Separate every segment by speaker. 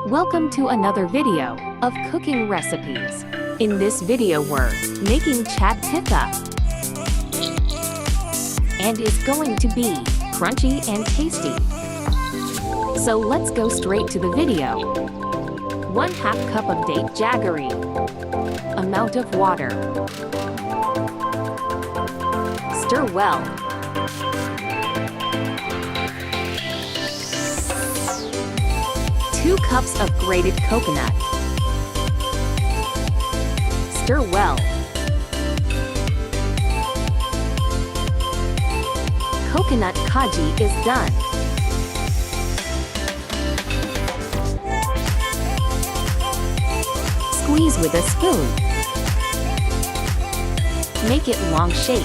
Speaker 1: Welcome to another video of cooking recipes. In this video we're making chaat pitha. And it's going to be crunchy and tasty. So let's go straight to the video. 1/2 cup of date jaggery. Amount of water. Stir well. Two cups of grated coconut. Stir well. Coconut kaji is done. Squeeze with a spoon. Make it long shape.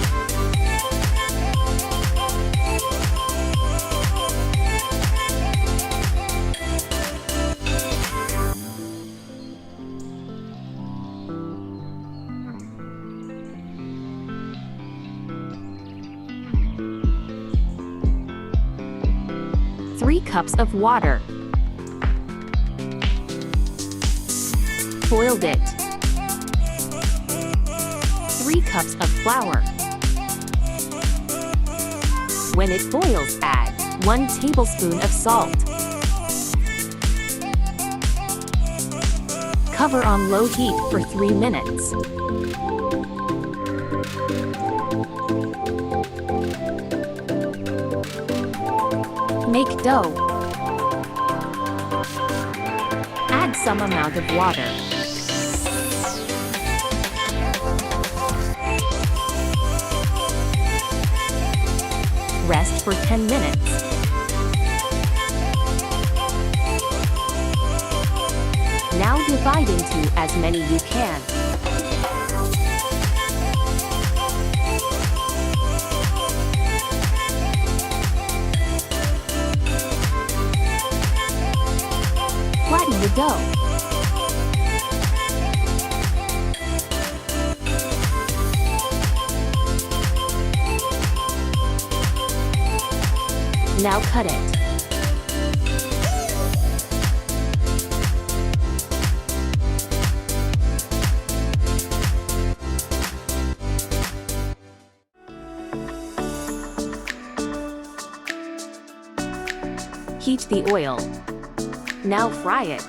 Speaker 1: Three cups of water. Boiled it. 3 cups of flour. When it boils, add 1 tablespoon of salt. Cover on low heat for 3 minutes. Make dough. Add some amount of water. Rest for 10 minutes. Now divide into as many you can. Flatten the dough. Now cut it. Heat the oil. Now fry it.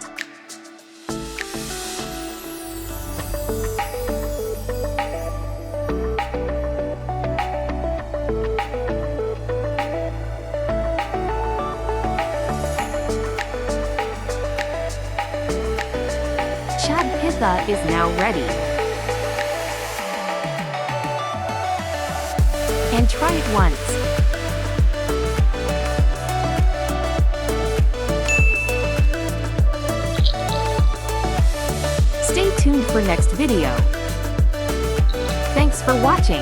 Speaker 1: Chaat pitha is now ready. And try it once. Stay tuned for next video. Thanks for watching.